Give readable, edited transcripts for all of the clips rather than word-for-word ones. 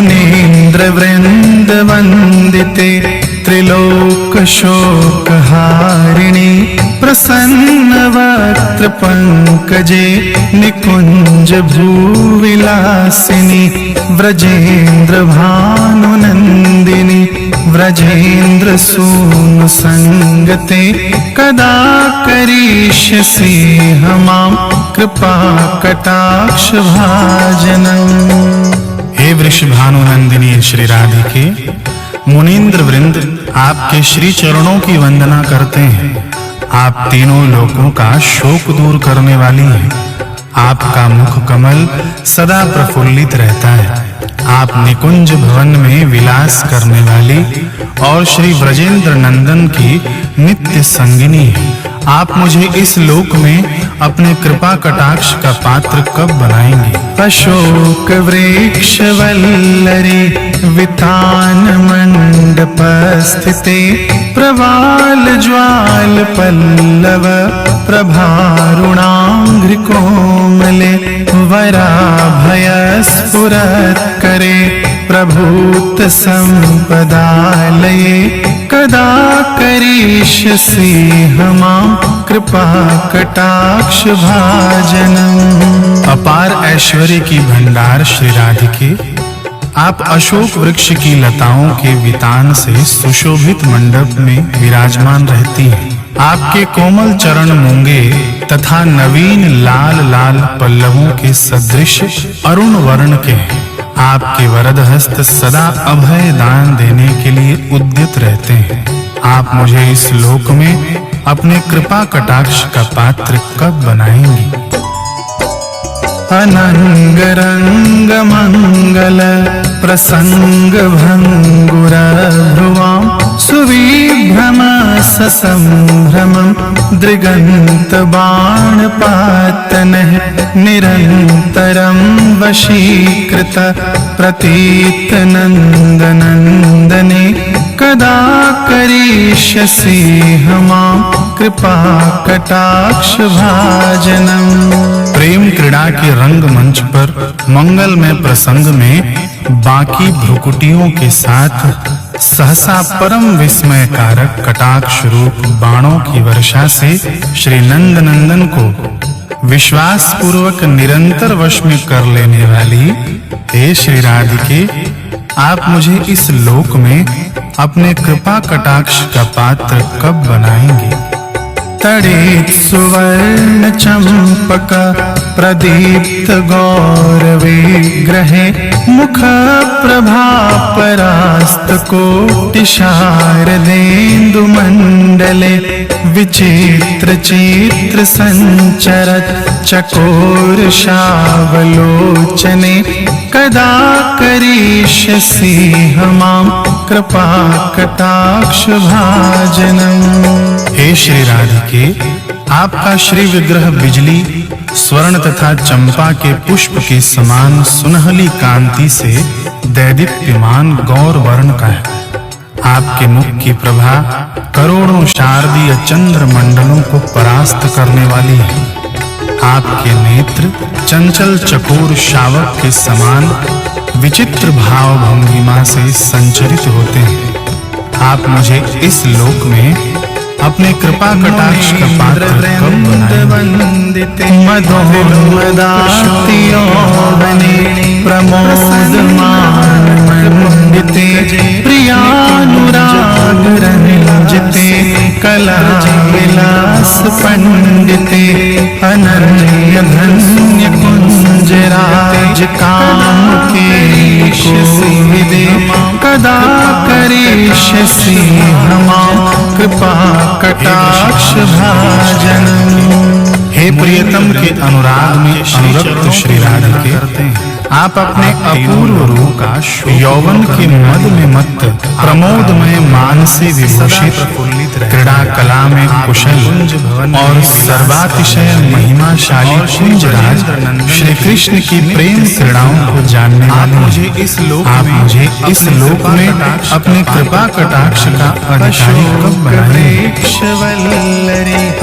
मुनीन्द्र वृंद वंदिते त्रिलोक शोक हारिणी प्रसन्न वक्त्र पंकजे निकुंज भूविलासिनी व्रजेन्द्र भानुनंदिनी व्रजेन्द्र सूनु संगते कदा करिष्यसि हमां कृपा कटाक्ष भाजनम्। हे वृषभानुनंदिनी श्री राधिके, मुनीन्द्र वृंद आपके श्री चरणों की वंदना करते हैं। आप तीनों लोकों का शोक दूर करने वाली हैं। आपका मुख कमल सदा प्रफुल्लित रहता है। आप निकुंज भवन में विलास करने वाली और श्री व्रजेंद्र नंदन की नित्य संगिनी है। आप मुझे इस लोक में अपने कृपा कटाक्ष का पात्र कब बनाएंगे? अशोक वृक्ष वल्लरी वितान मंडप स्थिते प्रवाल ज्वाल पल्लव प्रभारुणांघ्रि कोमले वराभय स्फुरत्करे प्रभूत संपदालये कदा करिष्यसि हमां कृपा कटाक्ष भाजनम्। अपार ऐश्वर्य की भंडार श्री राधिके, आप अशोक वृक्ष की लताओं के वितान से सुशोभित मंडप में विराजमान रहती हैं। आपके कोमल चरण मूंगे तथा नवीन लाल लाल पल्लवों के सदृश अरुण वर्ण के हैं। आपके वरद हस्त सदा अभय दान देने के लिए उद्यत रहते हैं। आप मुझे इस लोक में अपने कृपा कटाक्ष का पात्र कब बनाएंगी? अनंग रंग मंगल प्रसंग भंगुर भ्रुवां सुविभ्रम ससंभ्रमं दृगंत बाण पातनः निरंतरं वशीकृत प्रतीत नंदनंदने कदा करिष्यसि हमां कृपा कटाक्ष भाजनम्। प्रेम क्रीड़ा के रंग मंच पर मंगल में प्रसंग में बाकी भ्रुकुटियों के साथ सहसा परम विस्मय कारक कटाक्ष रूप बाणों की वर्षा से श्री नंद नंदन को विश्वास पूर्वक निरंतर वश में कर लेने वाली हे श्री राधिके, आप मुझे इस लोक में अपने कृपा कटाक्ष का पात्र कब बनाएंगे? तड़ित सुवर्ण चंपक प्रदीप्त गौर विग्रहे मुख प्रभा परास्त कोटि शारदेन्दु मंडले विचित्र चित्र संचरत चकोर शावलोचने कदा करिष्यसि हमां कृपा कटाक्ष भाजनम्। हे श्री राधिके, आपका श्री विग्रह बिजली स्वर्ण तथा चंपा के पुष्प के समान सुनहली कांति से दैदीप्यमान गौर वर्ण का है। आपके मुख की प्रभा करोड़ों शारदीय चंद्र मंडलों को परास्त करने वाली है। आपके नेत्र चंचल चकोर शावक के समान विचित्र भाव भंगिमा से संचरित होते हैं। आप मुझे इस लोक में अपने कृपा कटाक्ष का पात्र कब बनाएंगे? मधोमदाति यौवने प्रमोदमान मंडिते प्रियानुराग रंजिते कला विलास पंडिते अनन्य धन्य कुंज राज काम के कोविदे कदा करिष्यसि हमां कृपा कटाक्ष भाजनम्। हे प्रियतम के अनुराग में अनुरक्त श्री राधिके, आप अपने अपूर्व रूप का यौवन के मद में मत्त प्रमोदमय मान से विभूषित क्रीड़ा कला में कुशल और सर्वातिशय महिमाशाली कुंजराज श्री कृष्ण की प्रेम क्रीड़ाओं को जानने वाले मुझे इस लोक में अपने कृपा कटाक्ष का अधिकारी कब बनाएंगे?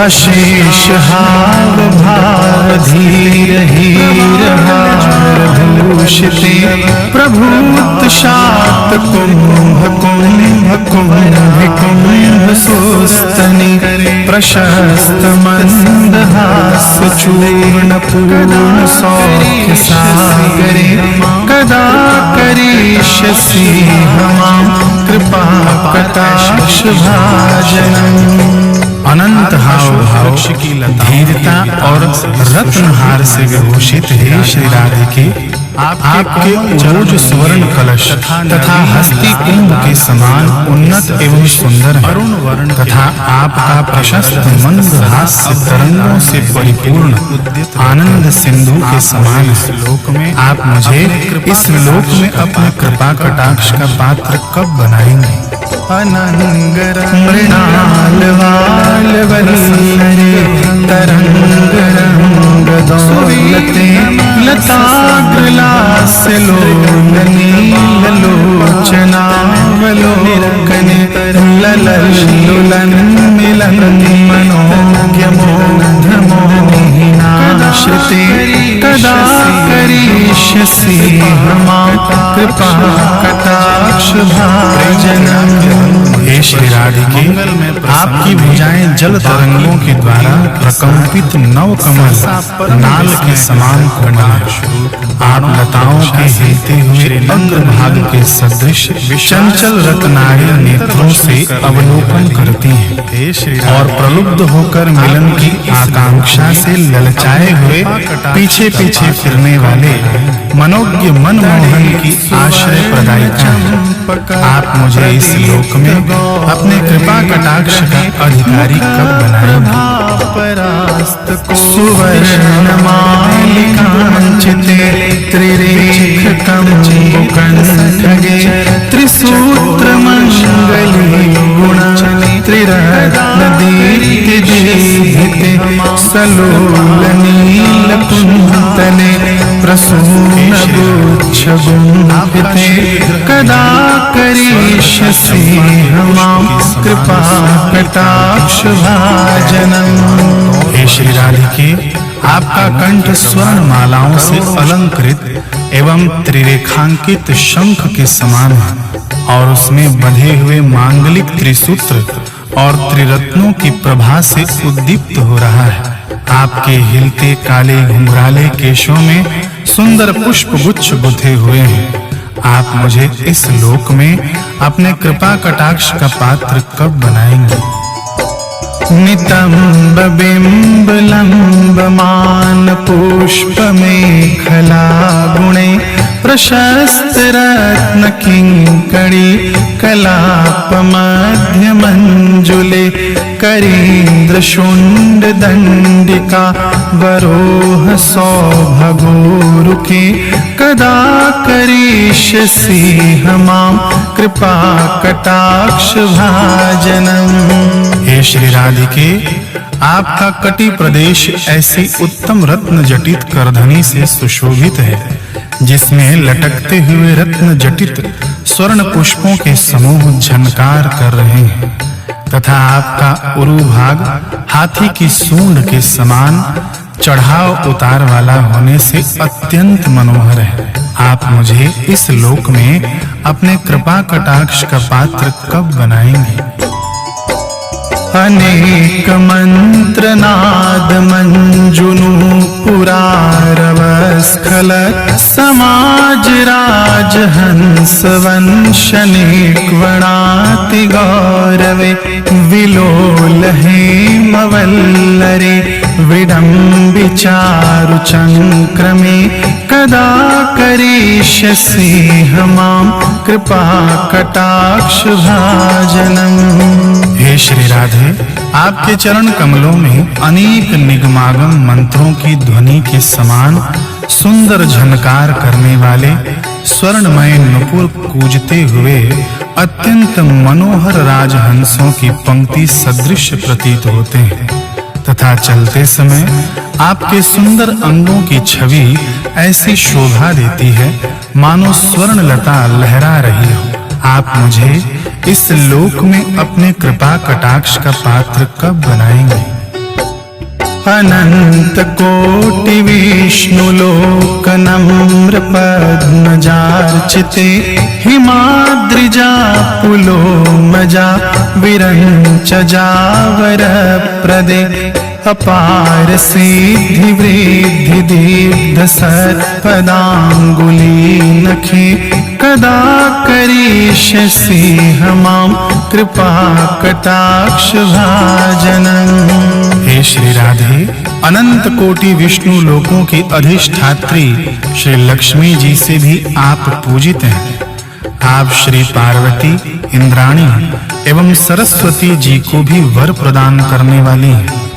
अशेष हाव भाव धीर हीर हार भूषिते प्रभूत शात कुंभ कुंभ कुंभ कुंभ सुस्तनि प्रशस्त मंदहास चूर्ण पूर्ण सौख्य सागरे कदा करिष्यसि मां कृपा कटाक्ष भाजनम्। अनंत हाव भाव धीरता और रत्नहार से विभूषित हे श्री राधिके, आपके उरोज स्वर्ण कलश तथा हस्ती कुंभ के समान उन्नत एवं सुंदर है तथा आपका प्रशस्त मंद हास्य तरंगों से परिपूर्ण आनंद सिंधु के समान है। आप मुझे इस लोक में अपने कृपा कटाक्ष का पात्र कब बनाएंगे? अनंगर मृणाल वाल वल्लरे तरंग रंग दौलते लताग्रलास लोलनी लोचनावलोकने ललल्लुलन मिलन मनोज्ञ मोध मोहिनाश्रिते कदा करिष्यसि मां कृपा कटाक्ष भाजनम्। हे श्री राधिके, आपकी भुजाएं जल तरंगों के द्वारा प्रकंपित नव कमल नाल के समान कोमल, आप लताओं के हिलते हुए अग्रभाग के सदृश चंचल रत्नारी नेत्रों से अवलोकन करती हैं और प्रलुब्ध होकर मिलन की आकांक्षा से ललचाए हुए पीछे पीछे फिरने वाले मनोज्ञ मनमोहन की आश्रय प्रदायिका हैं। आप मुझे इस लोक में अपने कृपा कटाक्ष का अधिकारी कब बनाएंगे? सुवर्ण मालिकांचिते त्रिरेख कंबुकंठगे त्रिसूत्र मंगली गुण त्रिरत्न दीप्तिते सलोल नील कुंतले प्रसून गुच्छ गुंफिते कदा करिष्यसि मां कृपा कटाक्ष भाजनम्। हे श्री राधिके, आपका कंठ स्वर्ण मालाओं से अलंकृत एवं त्रिरेखांकित शंख के समान है और उसमें बंधे हुए मांगलिक त्रिसूत्र और त्रिरत्नों की प्रभा से उद्दीप्त हो रहा है। आपके हिलते काले घुंघराले केशों में सुंदर पुष्प गुच्छ गुथे हुए हैं। आप मुझे इस लोक में अपने कृपा कटाक्ष का पात्र कब बनाएंगे? नितंब बिंब लंब मान पुष्प मेखला गुणे प्रशस्त रत्न किंकड़ी कलाप मध्य मंजुले करींद्र शुंड दंडिका वरोह सौभगोरुके कदा करिष्यसि मां कृपा कटाक्ष भाजनम्। हे श्री राधिके, आपका कटि प्रदेश ऐसी उत्तम रत्न जटित करधनी से सुशोभित है जिसमें लटकते हुए रत्न जटित स्वर्ण पुष्पों के समूह झनकार कर रहे हैं तथा आपका उरु भाग हाथी की सूंड के समान चढ़ाव उतार वाला होने से अत्यंत मनोहर है। आप मुझे इस लोक में अपने कृपा कटाक्ष का पात्र कब बनाएंगे? अनेक मंत्र नाद मंजुनु पुरारव स्खल समाज राज हंस वंशनेक वणाति गौरवे विलोल हेमवल्लरे विडम्बिचारु चंक्रमे कदा करिष्यसि मां कृपा कटाक्ष भाजनम्। हे श्री राधे, आपके चरण कमलों में अनेक निगमागम मंत्रों की ध्वनि के समान सुंदर झनकार करने वाले स्वर्णमय नुपुर कूजते हुए अत्यंत मनोहर राजहंसों की पंक्ति सदृश प्रतीत होते हैं तथा चलते समय आपके सुंदर अंगों की छवि ऐसी शोभा देती है मानो स्वर्ण लता लहरा रही हो। आप मुझे इस लोक में अपने कृपा कटाक्ष का पात्र कब बनाएंगे? अनंत कोटि विष्णु लोक नम्र पद्मजार्चिते हिमाद्रिजा पुलोमजा विरंच जावर प्रदे अपार सिद्धि वृद्धि दीर्घ सत्पदांगुली नखे कदा करिष्यसि मां कृपा कटाक्ष भाजनम्। हे श्री राधे, अनंत कोटि विष्णु लोकों की अधिष्ठात्री श्री लक्ष्मी जी से भी आप पूजित हैं। आप श्री पार्वती, इंद्राणी एवं सरस्वती जी को भी वर प्रदान करने वाली हैं।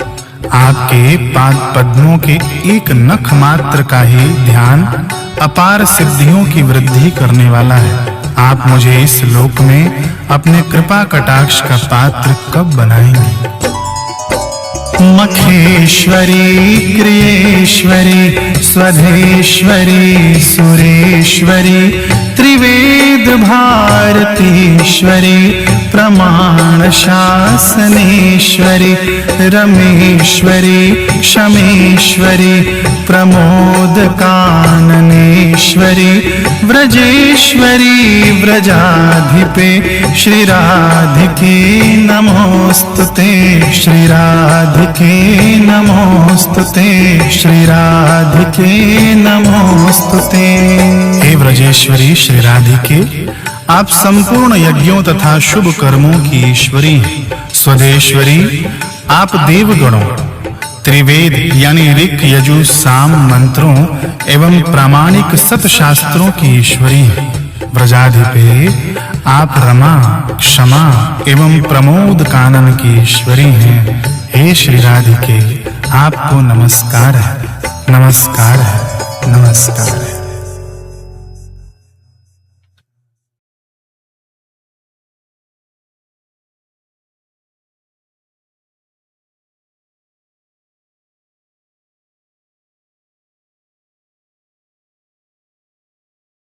आपके पाद पद्मों के एक नख मात्र का ही ध्यान अपार सिद्धियों की वृद्धि करने वाला है। आप मुझे इस लोक में अपने कृपा कटाक्ष का पात्र कब बनाएंगे? मखेश्वरी क्रियेश्वरी स्वधेश्वरी सुरेश्वरी त्रिवेद भारतीश्वरी प्रमाण शासनेश्वरी रमेश्वरी क्षमेश्वरी प्रमोद काननेश्वरी व्रजेश्वरी व्रजाधिपे श्री राधिके नमोस्तुते श्री राधिके नमोस्तुते श्री राधिके नमोस्तुते। हे व्रजेश्वरी श्री राधिके, आप संपूर्ण यज्ञों तथा शुभ कर्मों की ईश्वरी हैं। स्वदेश्वरी, आप देवगणों, त्रिवेद यानी ऋक यजु साम मंत्रों एवं प्रामाणिक सत शास्त्रों की ईश्वरी हैं। व्रजाधिपे, आप रमा, क्षमा एवं प्रमोद कानन की ईश्वरी हैं। हे श्री राधिके, आपको नमस्कार है, नमस्कार है, नमस्कार है।